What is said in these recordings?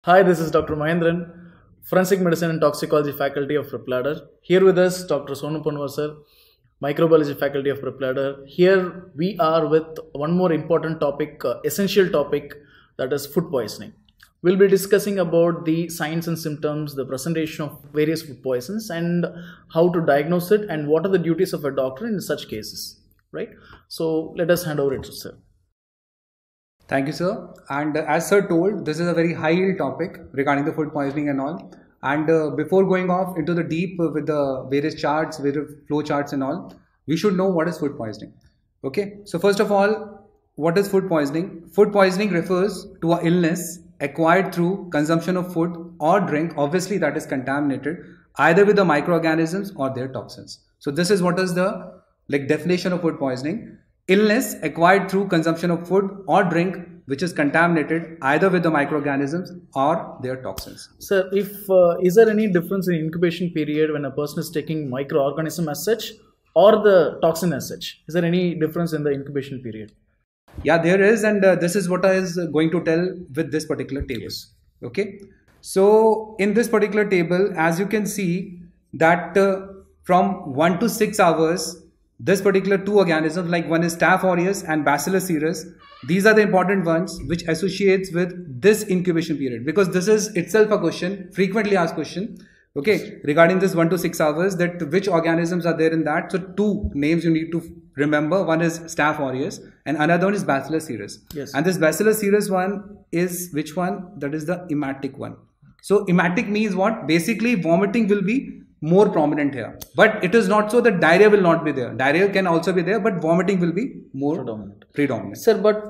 Hi, this is Dr. Mahendran, Forensic Medicine and Toxicology Faculty of Prepladder. Here with us, Dr. Sonu Panwar sir, Microbiology Faculty of Prepladder. Here we are with one more important topic, essential topic, that is food poisoning. We'll be discussing about the signs and symptoms, the presentation of various food poisons, and how to diagnose it, and what are the duties of a doctor in such cases, right? So let us hand over it to sir. Thank you, sir. And as sir told, this is a very high-yield topic regarding the food poisoning and all. And before going off into the deep with the various charts, various flow charts and all, we should know what is food poisoning. Okay. So first of all, what is food poisoning? Food poisoning refers to an illness acquired through consumption of food or drink, obviously that is contaminated, either with the microorganisms or their toxins. So this is what is the definition of food poisoning. Illness acquired through consumption of food or drink which is contaminated either with the microorganisms or their toxins. Sir, is there any difference in incubation period when a person is taking microorganism as such or the toxin as such? Is there any difference in the incubation period? Yeah, there is, and this is what I is going to tell with this particular table. Yes. Okay. So in this particular table, as you can see that from 1 to 6 hours, this particular two organisms, like one is Staph aureus and Bacillus cereus, these are the important ones which associates with this incubation period, because this is itself a question, frequently asked question, okay, regarding this 1 to 6 hours, that which organisms are there in that. So two names you need to remember. One is Staph aureus and another one is Bacillus cereus. Yes. And this Bacillus cereus one is which one? That is the emetic one. So emetic means what? Basically vomiting will be more prominent here, but it is not so that diarrhea will not be there. Diarrhea can also be there, but vomiting will be more predominant. Sir, but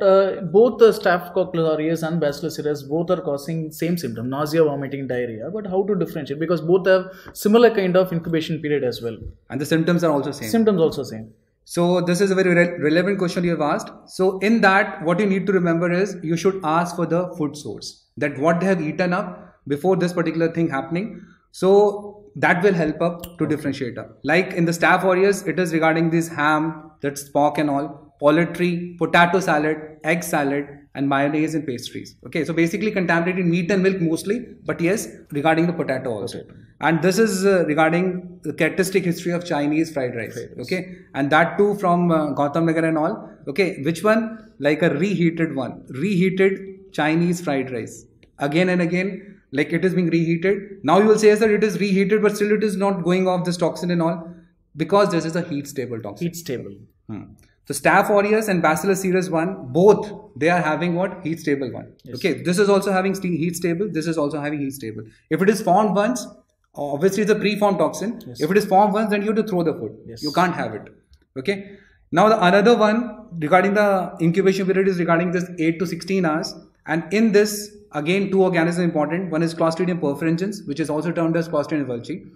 both the Staphylococcus aureus and Bacillus cereus both are causing same symptom, nausea, vomiting, diarrhea. But how to differentiate? Because both have similar kind of incubation period as well, and the symptoms are also same. Symptoms also same. So this is a very relevant question you have asked. So in that, what you need to remember is you should ask for the food source, that what they have eaten up before this particular thing happening. So that will help up to differentiate up. Like in the Staph aureus, it is regarding this ham, that's pork and all, poultry, potato salad, egg salad, and mayonnaise and pastries. Okay, so basically contaminated meat and milk mostly, but yes, regarding the potato also. Okay. And this is regarding the characteristic history of Chinese fried rice. Okay, and that too from Gautam Nagar and all. Okay, which one? Like a reheated one, reheated Chinese fried rice. Again and again, like it is being reheated. Now you will say, sir, it is reheated, but still it is not going off this toxin and all, because this is a heat stable toxin. Heat stable. So Staph aureus and Bacillus cereus one, both they are having what? Heat stable one. Yes. Okay, this is also having heat stable. This is also having heat stable. If it is formed once, obviously it's a preformed toxin. Yes. If it is formed once, then you have to throw the food. Yes. You can't have it. Okay. Now the another one regarding the incubation period is regarding this 8 to 16 hours, and in this, again, two organisms important. One is Clostridium perfringens, which is also termed as Clostridium vulci,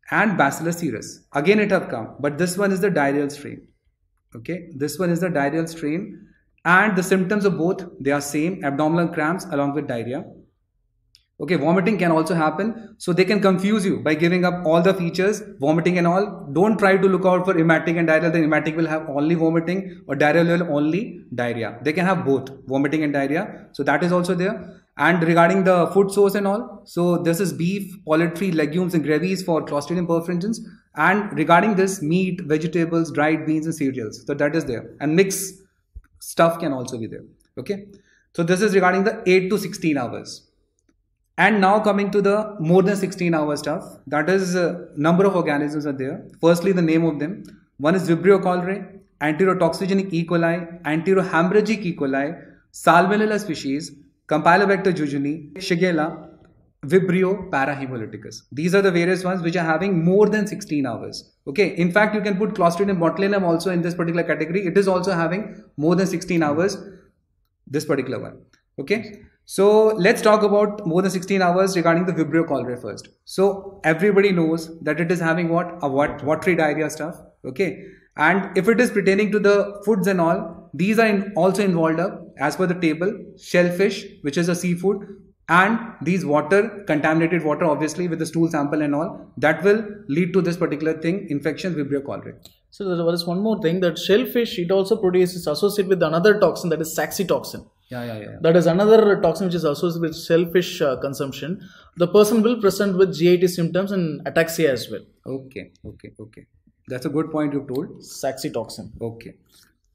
and Bacillus cereus. Again, it have come, but this one is the diarrheal strain. Okay, this one is the diarrheal strain, and the symptoms of both, they are same: abdominal cramps along with diarrhea. Okay, vomiting can also happen, so they can confuse you by giving up all the features, vomiting and all. Don't try to look out for emetic and diarrhea. The emetic will have only vomiting, or diarrhea will only diarrhea. They can have both, vomiting and diarrhea. So that is also there. And regarding the food source and all, so this is beef, poultry, legumes and gravies for Clostridium perfringens. And regarding this, meat, vegetables, dried beans and cereals. So that is there. And mixed stuff can also be there. Okay. So this is regarding the 8 to 16 hours. And now coming to the more than 16 hour stuff, that is number of organisms are there. Firstly, the name of them. One is Vibrio cholerae, Enterotoxigenic E. coli, Enterohemorrhagic E. coli, Salmonella species, Campylobacter jejuni, Shigella, Vibrio parahemolyticus. These are the various ones which are having more than 16 hours. Okay. In fact, you can put Clostridium botulinum also in this particular category. It is also having more than 16 hours, this particular one. Okay. So let's talk about more than 16 hours regarding the Vibrio cholerae first. So everybody knows that it is having what? Watery diarrhea stuff. Okay. And if it is pertaining to the foods and all, these are also involved up as per the table: shellfish, which is a seafood, and these water, contaminated water, obviously with the stool sample and all, that will lead to this particular thing, infection, Vibrio cholerae. So there is one more thing, that shellfish, it also produces, associated with another toxin, that is saxitoxin. Yeah. That is another toxin which is associated with shellfish consumption. The person will present with GIT symptoms and ataxia as well. Okay. That's a good point you've told. Saxitoxin. Okay.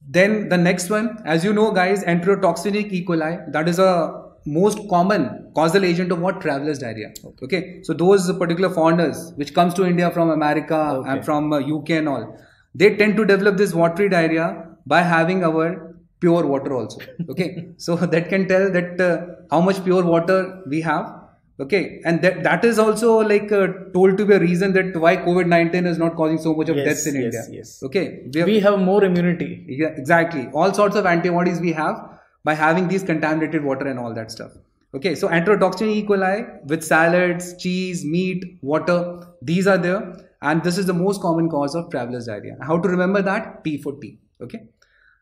Then the next one, as you know, guys, enterotoxinic E. coli. That is a most common causal agent of what? Traveler's diarrhea. Okay. So those particular foreigners which comes to India from America and from UK and all, they tend to develop this watery diarrhea by having our pure water also. Okay. So that can tell that how much pure water we have. Okay, and that is also like told to be a reason that why COVID-19 is not causing so much of deaths in India. Yes. Okay, we have more immunity. Yeah, exactly. All sorts of antibodies we have by having these contaminated water and all that stuff. Okay, so enterotoxin E. coli with salads, cheese, meat, water, these are there, and this is the most common cause of traveler's diarrhea. How to remember that? T for T. Okay,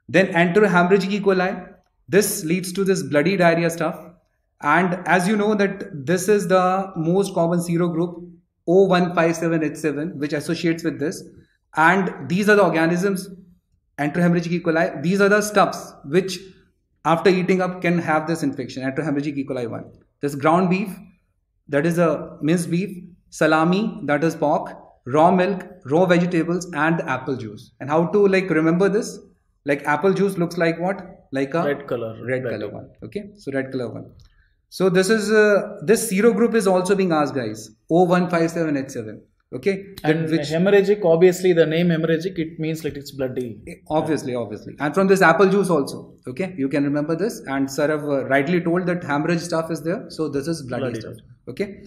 then enterohemorrhagic E. coli. This leads to this bloody diarrhea stuff. And as you know that this is the most common serogroup O157H7 which associates with this, and these are the organisms, enterohemorrhagic E. coli, these are the stuffs which after eating up can have this infection, enterohemorrhagic E. coli 1. This ground beef, that is a minced beef, salami, that is pork, raw milk, raw vegetables, and apple juice. And how to like remember this? Like apple juice looks like what? Like a red color one. Okay, so red color one. So this is this serogroup is also being asked, guys. O157H7. Okay, and hemorrhagic, obviously the name hemorrhagic, it means like it's bloody. Obviously, and from this apple juice also. Okay, you can remember this. And sir have rightly told that hemorrhage stuff is there. So this is bloody stuff. Okay,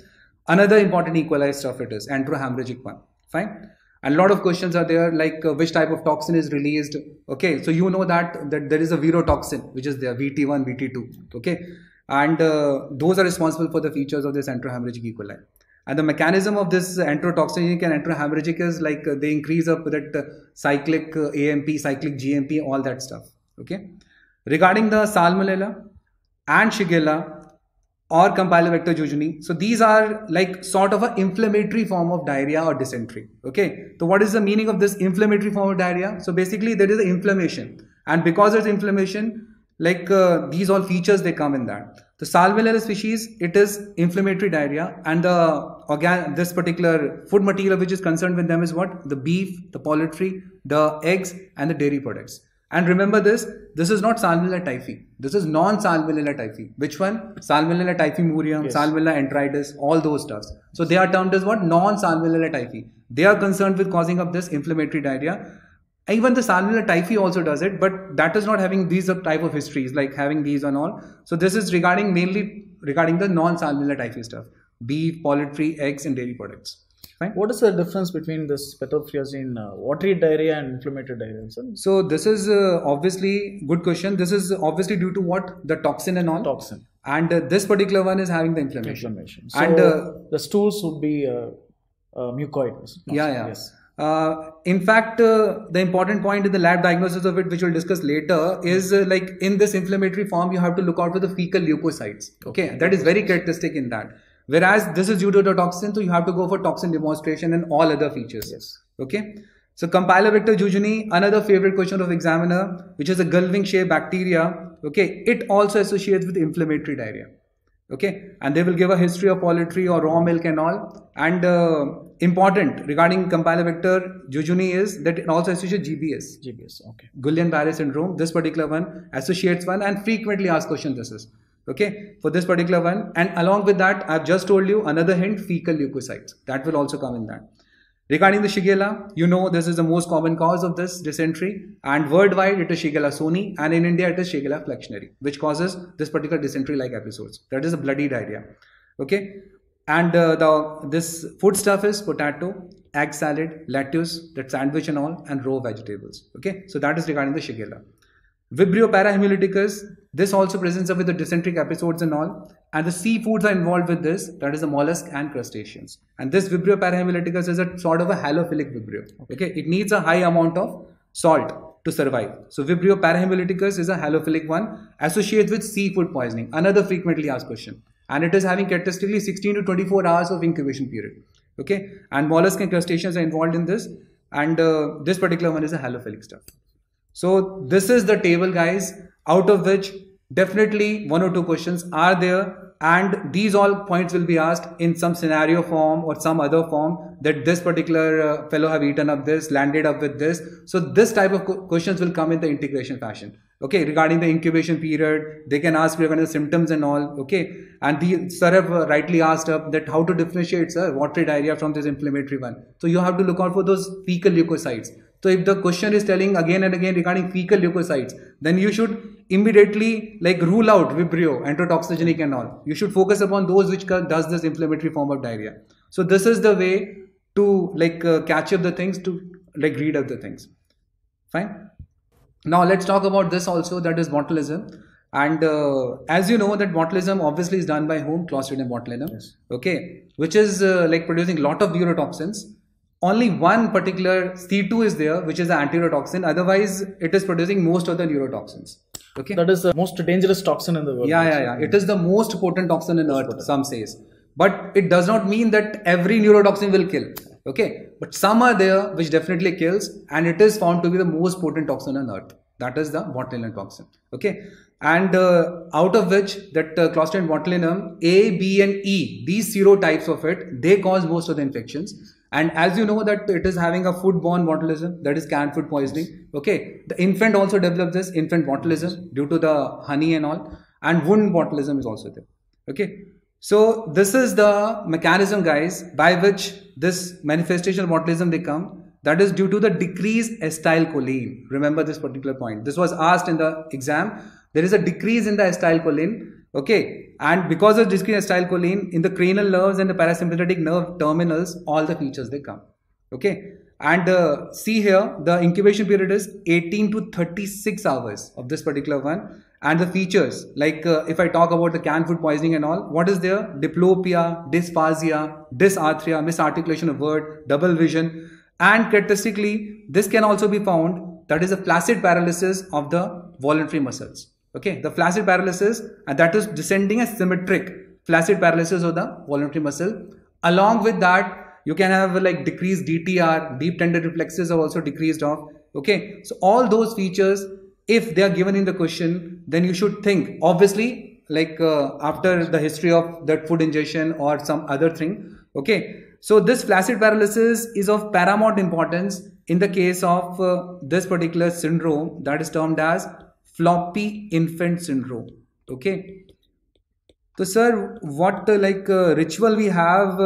another important E. coli stuff it is enterohemorrhagic one. Fine. And a lot of questions are there like which type of toxin is released. Okay, so you know that there is a virotoxin which is there, VT1, VT2. Okay. And those are responsible for the features of this enterohemorrhagic E. coli. And the mechanism of this enterotoxinic and enterohemorrhagic is like they increase up that cyclic AMP, cyclic GMP, all that stuff. Okay. Regarding the Salmonella and Shigella or Campylobacter jejuni, so these are like sort of an inflammatory form of diarrhea or dysentery. Okay. So what is the meaning of this inflammatory form of diarrhea? So basically there is an inflammation, and because there's inflammation, like these all features they come in that. The Salmonella species, it is inflammatory diarrhea, and this particular food material which is concerned with them is what? The beef, the poultry, the eggs, and the dairy products. And remember this is not Salmonella typhi. This is non-Salmonella typhi. Which one? Salmonella typhimurium, Salmonella enteritis, all those stuffs. So they are termed as what? Non-Salmonella typhi. They are concerned with causing up this inflammatory diarrhea. Even the Salmonella typhi also does it, but that is not having these type of histories, like having these and all. So this is mainly regarding the non-Salmonella typhi stuff. Beef, poultry, eggs, and dairy products. Fine. What is the difference between this petothriazine watery diarrhea and inflammatory diarrhea? So this is obviously good question. This is obviously due to what? The toxin and all. Toxin. And this particular one is having the inflammation. So and the stools would be mucoid. Yeah. Yes. In fact, the important point in the lab diagnosis of it, which we'll discuss later, is like in this inflammatory form, you have to look out for the fecal leukocytes. Okay, that is very characteristic in that. Whereas this is due to the toxin, so you have to go for toxin demonstration and all other features. Yes. Okay. So Campylobacter jejuni, another favorite question of examiner, which is a gullwing shaped bacteria. Okay, it also associates with inflammatory diarrhea. Okay, and they will give a history of poultry or raw milk and all. And important regarding Campylobacter jejuni is that it also associates GBS. GBS, okay. Guillain-Barré syndrome. This particular one associates one, and frequently asked question this is. Okay, for this particular one. And along with that, I've just told you another hint, fecal leukocytes. That will also come in that. Regarding the Shigella, you know this is the most common cause of this dysentery, and worldwide it is Shigella soni, and in India it is Shigella flexneri, which causes this particular dysentery-like episodes. That is a bloody diarrhea. Okay, and this food stuff is potato, egg salad, lettuce, that sandwich and all, and raw vegetables. Okay, so that is regarding the Shigella. Vibrio parahemolyticus, this also presents up with the dysenteric episodes and all, and the seafoods are involved with this, that is the mollusk and crustaceans. And this Vibrio parahemolyticus is a sort of a halophilic Vibrio. Okay, it needs a high amount of salt to survive. So Vibrio parahemolyticus is a halophilic one, associated with seafood poisoning, another frequently asked question. And it is having characteristically 16 to 24 hours of incubation period. Okay, and mollusk and crustaceans are involved in this, and this particular one is a halophilic stuff. So this is the table, guys, out of which definitely one or two questions are there, and these all points will be asked in some scenario form or some other form, that this particular fellow have eaten up this, landed up with this. So this type of questions will come in the integration fashion. Okay, regarding the incubation period, they can ask regarding the symptoms and all. Okay, and the sir have rightly asked up that how to differentiate, sir, watery diarrhea from this inflammatory one. So you have to look out for those fecal leukocytes. So if the question is telling again and again regarding fecal leukocytes, then you should immediately like rule out Vibrio, enterotoxigenic and all. You should focus upon those which does this inflammatory form of diarrhea. So this is the way to like catch up the things, to like read up the things. Fine. Now let's talk about this also, that is botulism. And as you know that botulism obviously is done by whom? Clostridium botulinum. Yes. Okay, which is like producing lot of neurotoxins. Only one particular C2 is there, which is the antirotoxin. Otherwise, it is producing most of the neurotoxins. Okay. That is the most dangerous toxin in the world. Yeah. It is the most potent toxin in earth, some says. But it does not mean that every neurotoxin will kill. Okay. But some are there which definitely kills, and it is found to be the most potent toxin on earth. That is the botulinum toxin. Okay. And out of which that Clostridium botulinum, A, B and E, these serotypes of it, they cause most of the infections. And as you know that it is having a food-borne botulism, that is canned food poisoning. Okay, the infant also develops this infant botulism due to the honey and all, and wound botulism is also there. Okay, so this is the mechanism, guys, by which this manifestation of botulism they come. That is due to the decreased acetylcholine. Remember this particular point. This was asked in the exam. There is a decrease in the acetylcholine. Okay, and because of decreased acetylcholine in the cranial nerves and the parasympathetic nerve terminals, all the features they come. Okay, and see here the incubation period is 18 to 36 hours of this particular one, and the features like if I talk about the canned food poisoning and all, what is there? Diplopia, dysphasia, dysarthria, misarticulation of word, double vision, and characteristically this can also be found, that is a flaccid paralysis of the voluntary muscles. Okay, the flaccid paralysis, and that is descending as symmetric flaccid paralysis of the voluntary muscle. Along with that, you can have like decreased DTR, deep tendon reflexes are also decreased off. Okay, so all those features, if they are given in the question, then you should think, obviously, like after the history of that food ingestion or some other thing. Okay, so this flaccid paralysis is of paramount importance in the case of this particular syndrome that is termed as floppy infant syndrome. Okay, so sir, what ritual we have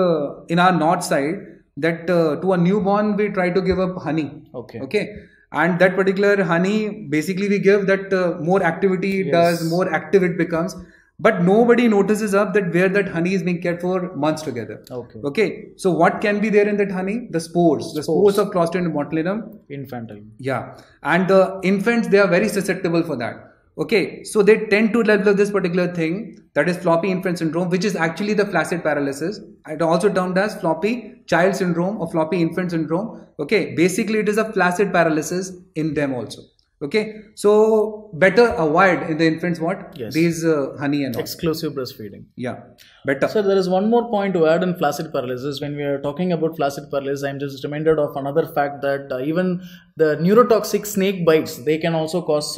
in our north side, that to a newborn we try to give up honey. Okay, and that particular honey basically we give that more activity it does, more active it becomes, but nobody notices up that where that honey is being kept for months together. Okay, so what can be there in that honey? The spores of Clostridium botulinum infantile. Yeah, and the infants, they are very susceptible for that. Okay, so they tend to develop this particular thing, that is floppy infant syndrome, which is actually the flaccid paralysis. It also termed as floppy child syndrome or floppy infant syndrome. Okay, basically it is a flaccid paralysis in them also. Okay, so better avoid in the infants what? These honey and all. Exclusive breastfeeding. Yeah, better. So there is one more point to add in flaccid paralysis. When we are talking about flaccid paralysis, I am just reminded of another fact that even the neurotoxic snake bites, they can also cause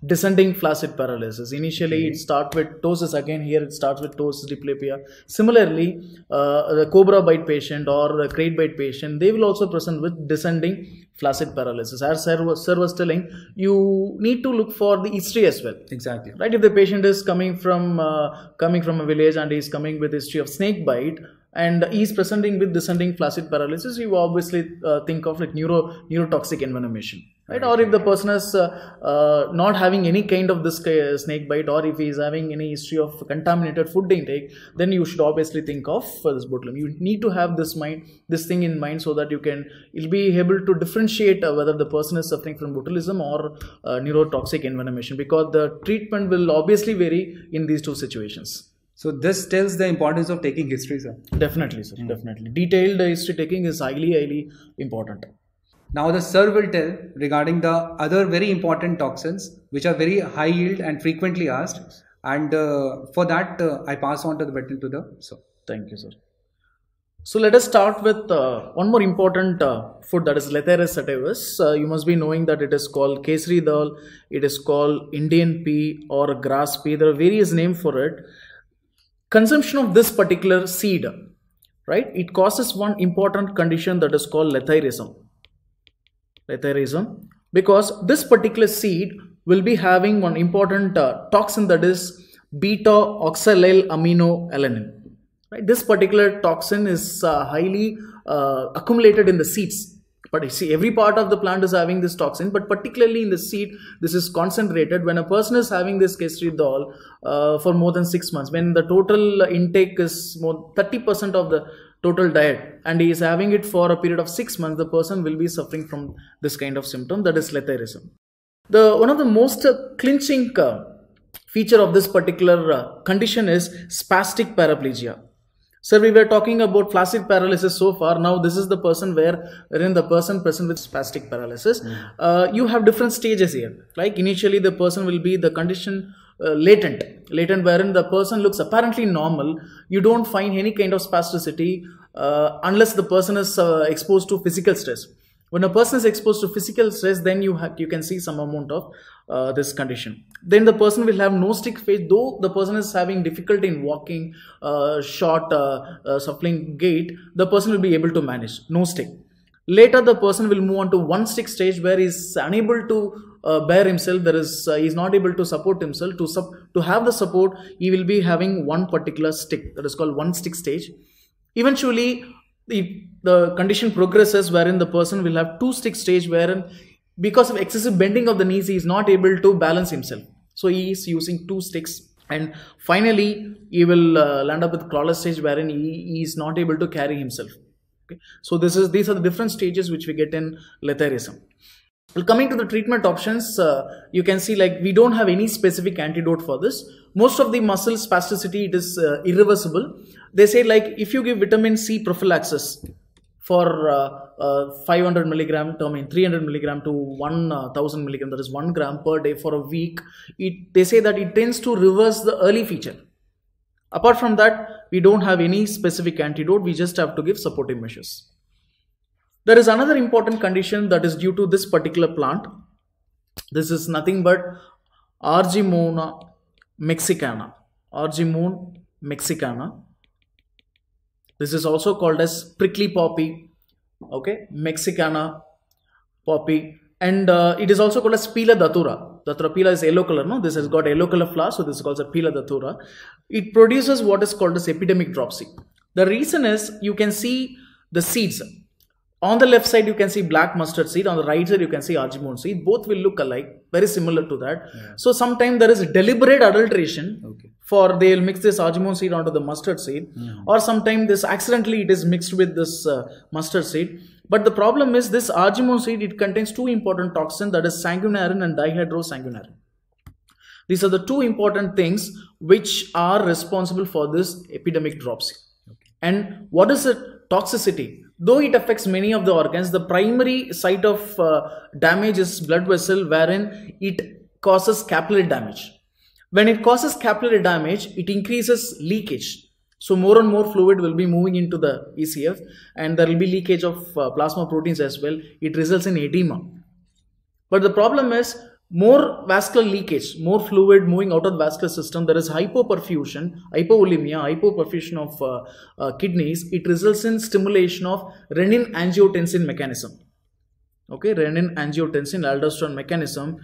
descending flaccid paralysis. Initially, it starts with ptosis. Again, here it starts with ptosis, diplopia. Similarly, the cobra bite patient or the crate bite patient, they will also present with descending flaccid paralysis. As sir was telling, you need to look for the history as well. Exactly. Right. If the patient is coming from a village and he is coming with history of snake bite, and he is presenting with descending flaccid paralysis, you obviously think of like neurotoxic envenomation, right? Or if the person is not having any kind of this snake bite, or if he is having any history of contaminated food intake, then you should obviously think of this botulism. You need to have this thing in mind, so that you'll be able to differentiate whether the person is suffering from botulism or neurotoxic envenomation, because the treatment will obviously vary in these two situations. So this tells the importance of taking history, sir. Definitely, sir. Definitely. Detailed history taking is highly important. Now the sir will tell regarding the other very important toxins which are very high yield and frequently asked. And for that, I pass on to the baton to the sir. Thank you, sir. So let us start with one more important food, that is Lathyrus sativus. You must be knowing that it is called Kesari dal, it is called Indian pea or grass pea. There are various names for it. Consumption of this particular seed, right, it causes one important condition that is called lethyrism. Lethyrism, because this particular seed will be having one important toxin, that is beta oxalyl aminoalanine. Right? This particular toxin is highly accumulated in the seeds. But you see, every part of the plant is having this toxin, but particularly in the seed, this is concentrated. When a person is having this Kesari dal for more than 6 months, when the total intake is more 30% of the total diet, and he is having it for a period of 6 months, the person will be suffering from this kind of symptom, that is lethyrism. One of the most clinching feature of this particular condition is spastic paraplegia. So we were talking about flaccid paralysis so far. Now this is the person wherein the person present with spastic paralysis. You have different stages here. Like initially the person will be the condition latent wherein the person looks apparently normal. You don't find any kind of spasticity unless the person is exposed to physical stress. When a person is exposed to physical stress, then you can see some amount of this condition. Then the person will have no stick phase, though the person is having difficulty in walking, short, shuffling gait, the person will be able to manage, no stick. Later, the person will move on to one stick stage where he is unable to bear himself. He is not able to support himself. To have the support, he will be having one particular stick, that is called one stick stage. Eventually, the condition progresses wherein the person will have two stick stage, wherein because of excessive bending of the knees, he is not able to balance himself. So he is using two sticks, and finally he will land up with clawless stage wherein he is not able to carry himself. Okay, so these are the different stages which we get in lethyrism. Well, coming to the treatment options, you can see like we don't have any specific antidote for this. Most of the muscle spasticity, it is irreversible. They say like if you give vitamin C prophylaxis for 500 milligram, 300 milligram to 1000 milligram, that is 1 gram per day for a week, they say that it tends to reverse the early feature. Apart from that, we don't have any specific antidote. We just have to give supportive measures. There is another important condition that is due to this particular plant. This is nothing but Argemona mexicana. Argemone mexicana. This is also called as prickly poppy. Okay, Mexicana poppy. And it is also called as Pila datura. Datura pila is yellow color, no? This has got yellow color flower, so this is called as Pila datura. It produces what is called as epidemic dropsy. The reason is you can see the seeds. On the left side, you can see black mustard seed. On the right side, you can see argemone seed. Both will look alike, very similar to that. Yeah. So sometimes there is deliberate adulteration. Okay. For they will mix this argemone seed onto the mustard seed, or sometimes this accidentally it is mixed with this mustard seed. But the problem is this argemone seed, it contains two important toxins, that is sanguinarin and dihydrosanguinarin. These are the two important things which are responsible for this epidemic dropsy. Okay. And what is the toxicity? Though it affects many of the organs, the primary site of damage is blood vessel, wherein it causes capillary damage. When it causes capillary damage, it increases leakage. So more and more fluid will be moving into the ECF, and there will be leakage of plasma proteins as well. It results in edema. But the problem is more vascular leakage, more fluid moving out of the vascular system. There is hypoperfusion, hypovolemia, hypoperfusion of kidneys. It results in stimulation of renin-angiotensin mechanism. Okay, renin-angiotensin aldosterone mechanism,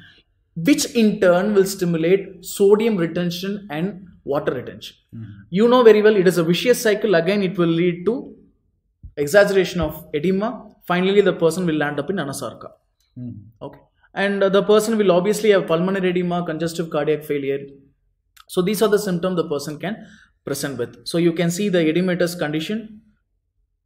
which in turn will stimulate sodium retention and water retention. You know very well, it is a vicious cycle. Again, it will lead to exaggeration of edema. Finally, the person will land up in anasarca. Okay. And the person will obviously have pulmonary edema, congestive cardiac failure. So these are the symptoms the person can present with. So you can see the edematous condition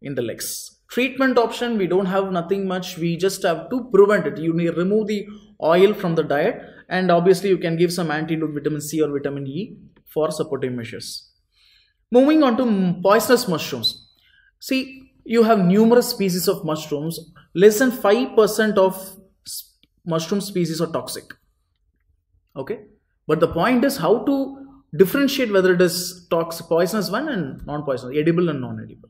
in the legs. Treatment option, we don't have nothing much. We just have to prevent it. You need to remove the oil from the diet, and obviously you can give some antidote, vitamin C or vitamin E for supportive measures. Moving on to poisonous mushrooms. See, you have numerous species of mushrooms. Less than 5% of mushroom species are toxic. Okay, but the point is how to differentiate whether it is toxic, poisonous one and non-poisonous, edible and non-edible.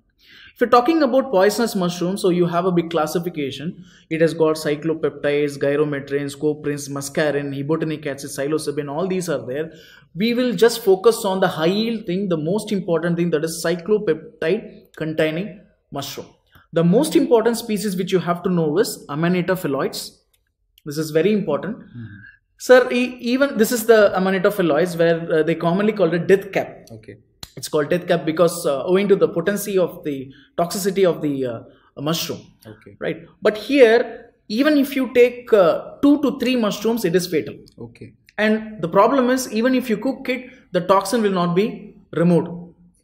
If you're talking about poisonous mushrooms, so you have a big classification. It has got cyclopeptides, gyrometrins, coprins, muscarine, ibotenic acid, psilocybin, all these are there. We will just focus on the high yield thing, the most important thing, that is cyclopeptide containing mushroom. The most important species which you have to know is Amanita phalloides. This is very important. Sir, even this is the Amanita phalloides, where they commonly call it death cap. Okay. It's called death cap because owing to the potency of the toxicity of the mushroom. Okay. Right. But here, even if you take 2 to 3 mushrooms, it is fatal. Okay. And the problem is, even if you cook it, the toxin will not be removed.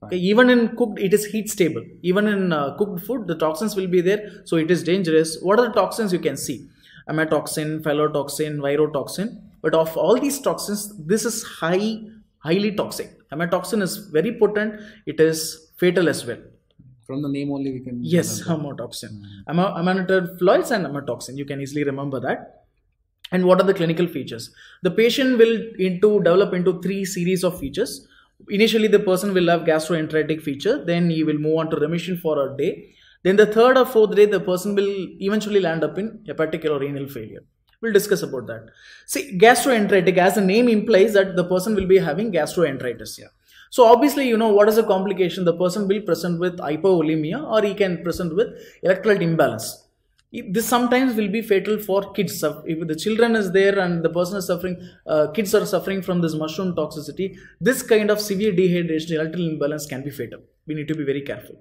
Okay. Even in cooked, it is heat stable. Even in cooked food, the toxins will be there. So it is dangerous. What are the toxins you can see? Amatoxin, phallotoxin, virotoxin. But of all these toxins, this is highly toxic. Amatoxin is very potent. It is fatal as well. From the name only we can... Yes, amatoxin. Amanita phalloides and amatoxin. You can easily remember that. And what are the clinical features? The patient will develop into 3 series of features. Initially, the person will have gastroenteritic feature. Then he will move on to remission for a day. Then the 3rd or 4th day, the person will eventually land up in hepatic or renal failure. We'll discuss about that. See, gastroenteritic, as the name implies, that the person will be having gastroenteritis. Yeah. So obviously, you know, what is the complication? The person will present with hypovolemia, or he can present with electrolyte imbalance. This sometimes will be fatal for kids. If the children is there and the person is suffering, kids are suffering from this mushroom toxicity, this kind of severe dehydration, electrolyte imbalance can be fatal. We need to be very careful.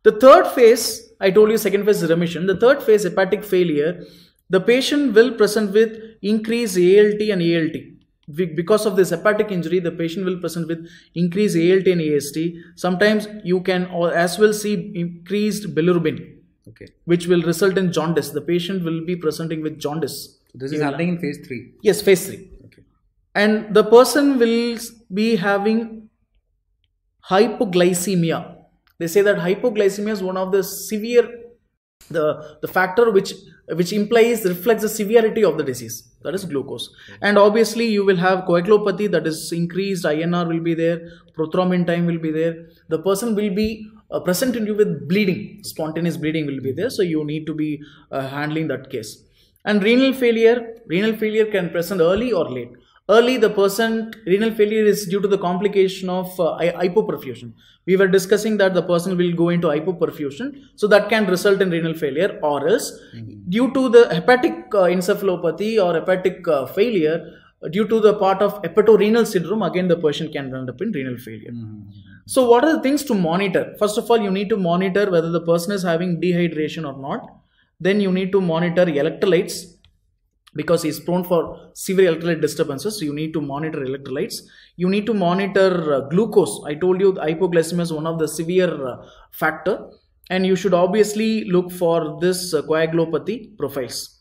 The 3rd phase, I told you 2nd phase is remission. The 3rd phase, hepatic failure, the patient will present with increased ALT and ALT. Because of this hepatic injury, the patient will present with increased ALT and AST. Sometimes you can as well see increased bilirubin, okay, which will result in jaundice. The patient will be presenting with jaundice. So this is happening in phase 3? Yes, phase 3. Okay. And the person will be having hypoglycemia. They say that hypoglycemia is one of the severe, the factor which reflects the severity of the disease, that is glucose. And obviously you will have coagulopathy, that is increased INR will be there, prothrombin time will be there. The person will be presenting you with bleeding, spontaneous bleeding will be there. So you need to be handling that case. And renal failure can present early or late. Early, the renal failure is due to the complication of hypoperfusion. We were discussing that the person will go into hypoperfusion, so that can result in renal failure, or else due to the hepatic encephalopathy or hepatic failure, due to the part of hepatorenal syndrome, again the patient can end up in renal failure. So what are the things to monitor? First of all, you need to monitor whether the person is having dehydration or not. Then you need to monitor electrolytes, because he is prone for severe electrolyte disturbances. So you need to monitor electrolytes. You need to monitor glucose. I told you hypoglycemia is one of the severe factor, and you should obviously look for this coagulopathy profiles.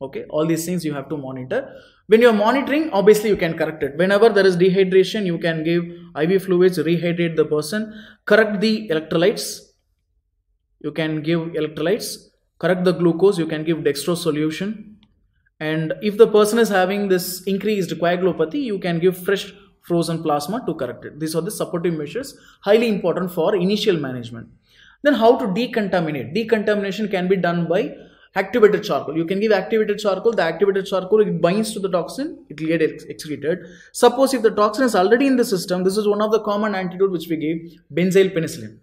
Okay, all these things you have to monitor. When you are monitoring, obviously you can correct it. Whenever there is dehydration, you can give IV fluids, rehydrate the person, correct the electrolytes. You can give electrolytes, correct the glucose, you can give dextrose solution. And if the person is having this increased coagulopathy, you can give fresh frozen plasma to correct it. These are the supportive measures, highly important for initial management. Then how to decontaminate? Decontamination can be done by activated charcoal. You can give activated charcoal. The activated charcoal, it binds to the toxin, it will get excreted. Suppose if the toxin is already in the system, this is one of the common antidote which we give, benzyl penicillin.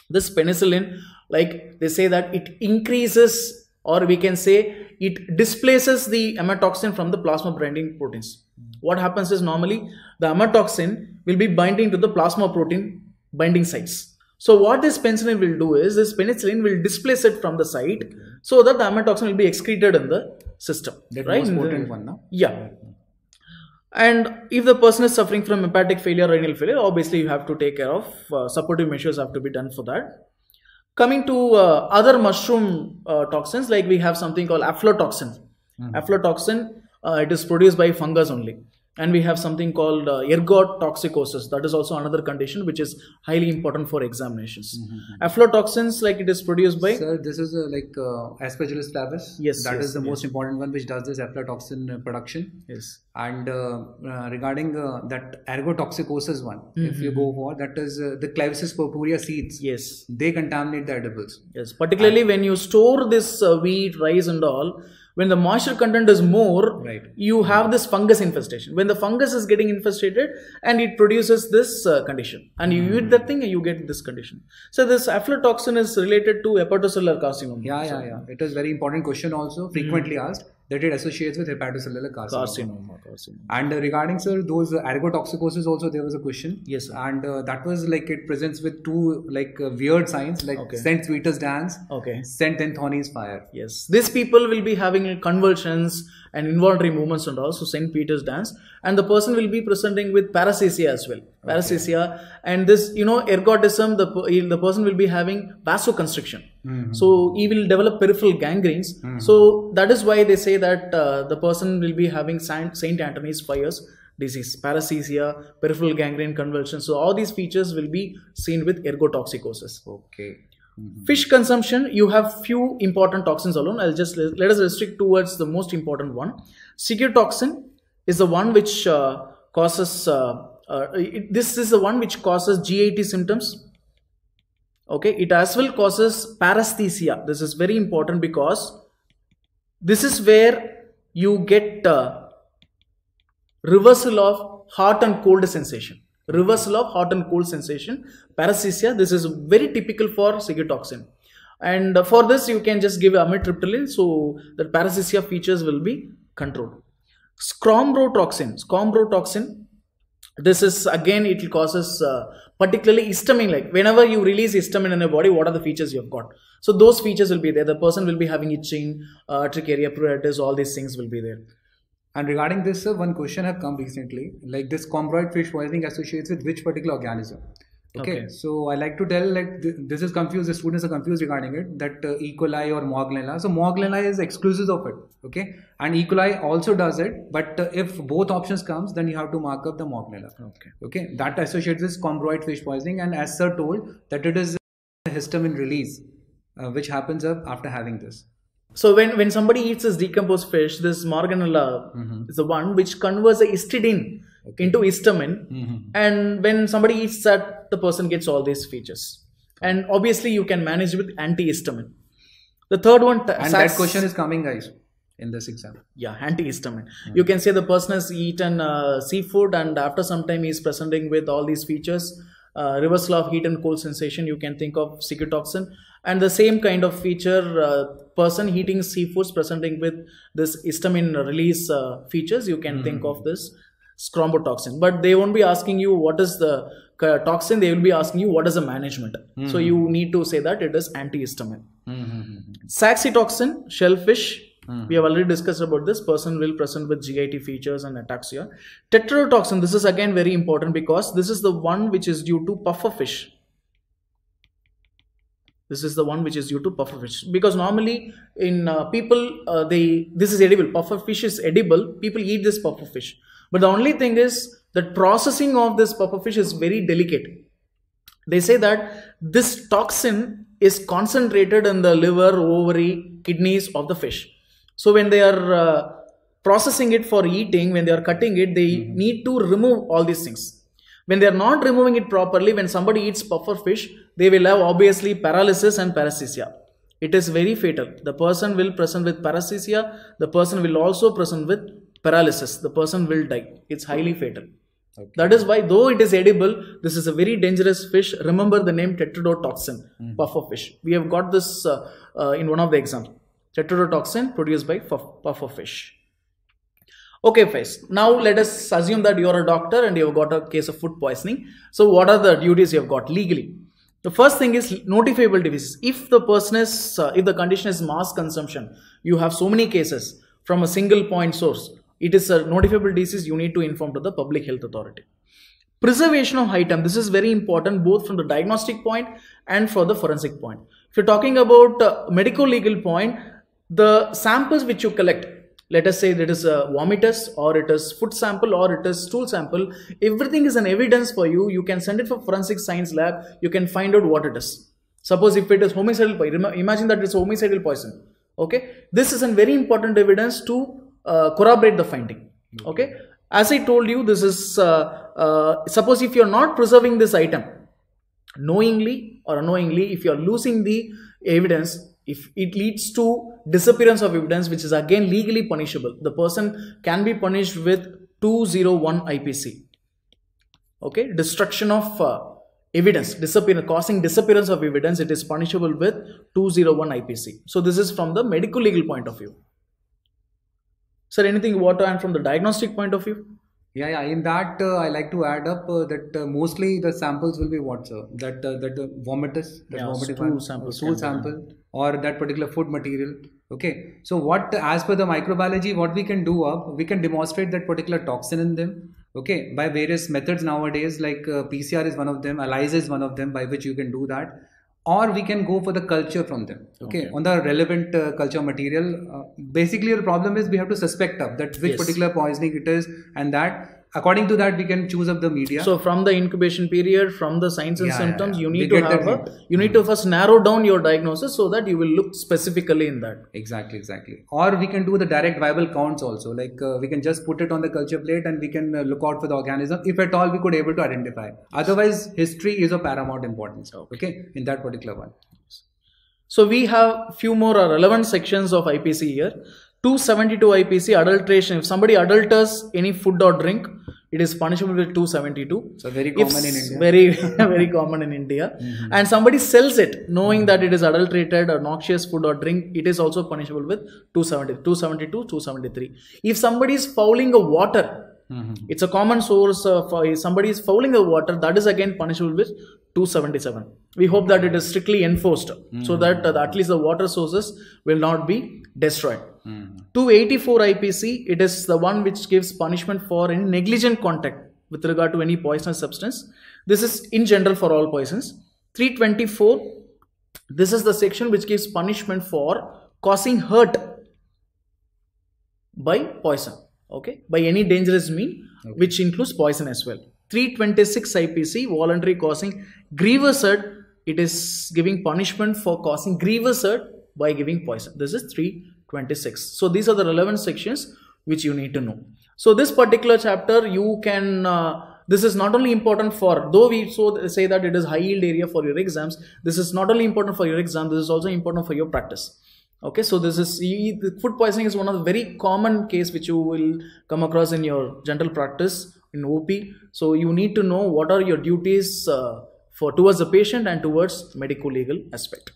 This penicillin, like they say that it increases, or we can say it displaces the amatoxin from the plasma binding proteins. What happens is, normally the amatoxin will be binding to the plasma protein binding sites. So what this penicillin will do is, this penicillin will displace it from the site, so that the amatoxin will be excreted in the system. That right? most potent one, no? Yeah. And if the person is suffering from hepatic failure, renal failure, obviously you have to take care of, supportive measures have to be done for that. Coming to other mushroom toxins, like we have something called aflatoxin. Aflatoxin, it is produced by fungus only. and we have something called ergot toxicosis. That is also another condition which is highly important for examinations. Aflatoxins, like it is produced by. Sir, this is Aspergillus flavus. Yes, that yes, is the most important one which does this aflatoxin production. Yes. And regarding that ergotoxicosis one, if you go for that is the Clavicis purpurea seeds. Yes. They contaminate the edibles. Yes. Particularly when you store this wheat, rice, and all. When the moisture content is more, Right. you have this fungus infestation. When the fungus is getting infested and it produces this condition, and you eat that thing and you get this condition. So this aflatoxin is related to hepatocellular carcinoma. Yeah. It is very important question also, frequently asked, that it associates with hepatocellular carcinoma. And regarding, sir, those ergotoxicosis also, there was a question. Yes. And that was like it presents with two weird signs like St. Vitus dance, St. Anthony's fire. Yes. These people will be having convulsions and involuntary movements and also St. Peter's dance, and the person will be presenting with paresthesia as well. Paresthesia, and this, ergotism, the person will be having vasoconstriction. So he will develop peripheral gangrenes. So that is why they say that the person will be having St. Anthony's fires disease, paresthesia, peripheral gangrene, convulsions. So all these features will be seen with ergotoxicosis. Fish consumption, you have few important toxins alone. I'll just let us restrict towards the most important one. Ciguatoxin is the one which causes this is the one which causes GIT symptoms. It as well causes paresthesia. This is very important because this is where you get reversal of hot and cold sensation. Paresthesia, this is very typical for ciguatoxin. And for this, you can just give amitriptyline, so that paresthesia features will be controlled. Scombrotoxin, this is again, it causes particularly histamine. Like whenever you release histamine in your body, what are the features you have got? So those features will be there. The person will be having itching, tricharia, pruritus, all these things will be there. And regarding this, sir, one question have come recently, like this combroid fish poisoning associates with which particular organism? So I like to tell, this is confused, the students are confused regarding it, that E. coli or Morgellons. So Morgellons is exclusive of it, and E. coli also does it, but if both options comes, then you have to mark up the Morgellons. That associates with combroid fish poisoning, and as sir told, that it is histamine release, which happens up after having this. So when somebody eats this decomposed fish, this Morganella is the one which converts the histidine into histamine, and when somebody eats that, the person gets all these features. And obviously you can manage with antihistamine. The third one, and that question is coming, guys, in this exam. Yeah, antihistamine. You can say the person has eaten seafood, and after some time he is presenting with all these features. Reversal of heat and cold sensation, you can think of ciguatoxin. And the same kind of feature, person eating seafoods presenting with this histamine release features, you can think of this scombrotoxin. But they won't be asking you what is the toxin, they will be asking you what is the management. So you need to say that it is antihistamine. Saxitoxin, shellfish. We have already discussed about this. Person will present with GIT features and ataxia. Tetrodotoxin, this is again very important because this is the one which is due to pufferfish. This is the one which is due to pufferfish. Because normally in people, this is edible. Pufferfish is edible. People eat this pufferfish. But the only thing is that processing of this pufferfish is very delicate. They say that this toxin is concentrated in the liver, ovary, kidneys of the fish. So when they are processing it for eating, when they are cutting it, they need to remove all these things. When they are not removing it properly, when somebody eats pufferfish, they will have obviously paralysis and paresthesia. It is very fatal. The person will present with paresthesia. The person will also present with paralysis. The person will die. It's highly fatal. That is why, though it is edible, this is a very dangerous fish. Remember the name tetrodotoxin, pufferfish. We have got this in one of the exams. Tetrodotoxin produced by pufferfish. Okay, guys. Now let us assume that you are a doctor and you have got a case of food poisoning. So what are the duties you have got legally? The first thing is notifiable diseases. If the person is, if the condition is mass consumption, you have so many cases from a single point source. It is a notifiable disease. You need to inform to the public health authority. Preservation of item. This is very important both from the diagnostic point and for the forensic point. If you're talking about medico-legal point, the samples which you collect, let us say that is a vomitus, or it is foot sample, or it is stool sample, everything is an evidence for you. You can send it for forensic science lab, you can find out what it is. Suppose if it is homicidal poison, imagine that it's homicidal poison. Okay, this is a very important evidence to corroborate the finding. Okay, as I told you, this is suppose if you're not preserving this item knowingly or unknowingly, if you're losing the evidence, if it leads to disappearance of evidence, which is again legally punishable, the person can be punished with 201 IPC. Okay, destruction of evidence, causing disappearance of evidence, it is punishable with 201 IPC. So this is from the medical legal point of view. Sir, anything you want to add from the diagnostic point of view? Yeah. In that, I like to add up that mostly the samples will be what, sir? That vomitus, stool sample, or that particular food material. Okay. So what, as per the microbiology, what we can do we can demonstrate that particular toxin in them. Okay, by various methods nowadays, like PCR is one of them, ELISA is one of them, by which you can do that. Or we can go for the culture from them. Okay. On the relevant culture material. Basically, the problem is we have to suspect of that which particular poisoning it is, and that according to that we can choose up the media. So from the incubation period, from the signs and symptoms, you need to have you need to first narrow down your diagnosis so that you will look specifically in that. Exactly. Or we can do the direct viable counts also, like we can just put it on the culture plate and we can look out for the organism, if at all we could able to identify. Otherwise, history is of paramount importance. Okay, in that particular one. So we have few more relevant sections of IPC here. 272 IPC, adulteration. If somebody adulters any food or drink, it is punishable with 272. So very common in India. Very common in India. And somebody sells it knowing that it is adulterated or noxious food or drink, it is also punishable with 272, 273. If somebody is fouling a water, it's a common source of somebody is fouling the water, that is again punishable with 277. We hope that it is strictly enforced so that at least the water sources will not be destroyed. 284 IPC, it is the one which gives punishment for any negligent contact with regard to any poisonous substance. This is in general for all poisons. 324, this is the section which gives punishment for causing hurt by poison. Okay, by any dangerous mean, which includes poison as well. 326 IPC, voluntary causing grievous hurt, it is giving punishment for causing grievous hurt by giving poison. This is 326. So these are the relevant sections which you need to know. So this particular chapter, you can this is not only important for, though we say that it is high yield area for your exams, this is not only important for your exam, this is also important for your practice. Okay, so this is, food poisoning is one of the very common case which you will come across in your general practice in OP. So you need to know what are your duties towards the patient and towards medical legal aspect.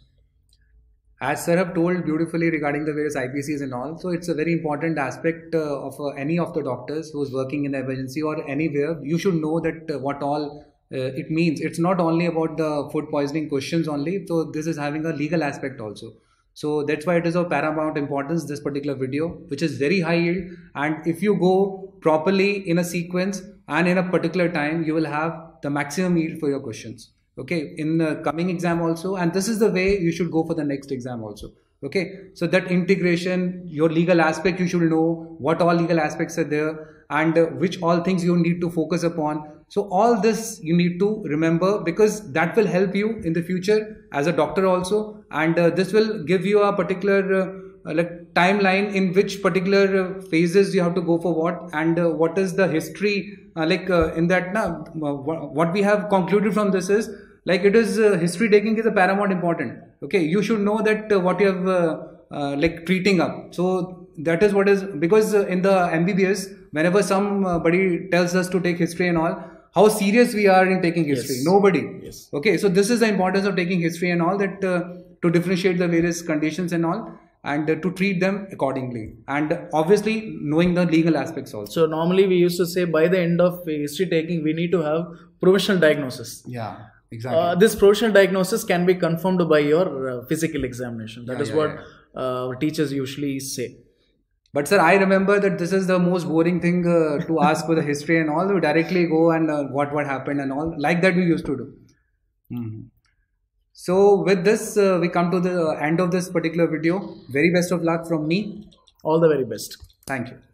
As sir have told beautifully regarding the various IPCs and all, so it's a very important aspect of any of the doctors who's working in the emergency or anywhere. You should know that what all it means. It's not only about the food poisoning questions only, so this is having a legal aspect also. So that's why it is of paramount importance, this particular video, which is very high yield, and if you go properly in a sequence and in a particular time, you will have the maximum yield for your questions. Okay, in the coming exam also, and this is the way you should go for the next exam also. Okay, so that integration, your legal aspect, you should know what all legal aspects are there and which all things you need to focus upon. So all this you need to remember, because that will help you in the future as a doctor also, and this will give you a particular like timeline in which particular phases you have to go for what, and what is the history in that now what we have concluded from this is like it is history taking is a paramount important. Okay, you should know that what you have like treating up. So that is what is, because in the MBBS, whenever somebody tells us to take history and all, how serious we are in taking history. Yes. Nobody. Yes. Okay, so this is the importance of taking history and all, that to differentiate the various conditions and all, and to treat them accordingly, and obviously knowing the legal aspects also. So normally we used to say by the end of history taking, we need to have provisional diagnosis. Yeah, exactly. This provisional diagnosis can be confirmed by your physical examination. That is what teachers usually say. But sir, I remember that this is the most boring thing to ask for the history and all. We directly go and what happened and all. Like that we used to do. Mm-hmm. So with this, we come to the end of this particular video. Very best of luck from me. All the very best. Thank you.